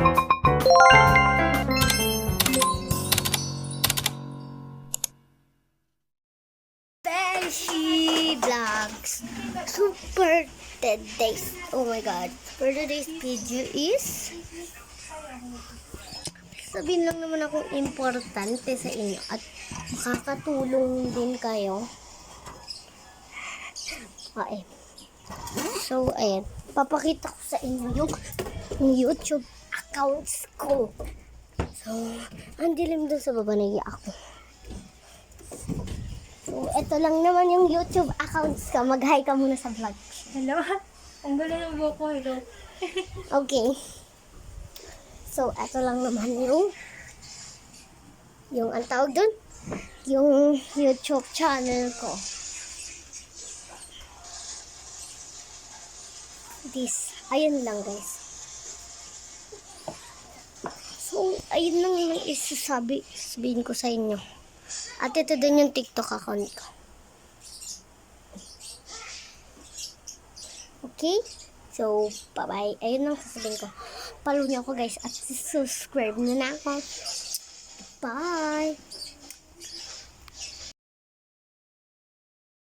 Beshi Vlogs Super Today's, oh my god, for today's video is sabihin lang naman akong importante sa inyo at makakatulong din kayo. Okay. So, ayan, papakita ko sa inyo yung YouTube accounts ko. So, ang dilim doon sa baba, naiyak ako. So, ito lang naman yung YouTube accounts ka. Mag-hi ka muna sa vlog. Hello? Ang gulo ng buhok ko, hello. Okay. So, ito lang naman yung ang tawag dun, yung YouTube channel ko. Ayun lang guys. So, ayun lang yung sabihin ko sa inyo. At ito din yung TikTok account ko. Okay? So, bye-bye. Ayun lang sasabihin ko. Follow niyo ako guys at subscribe na ako. Bye!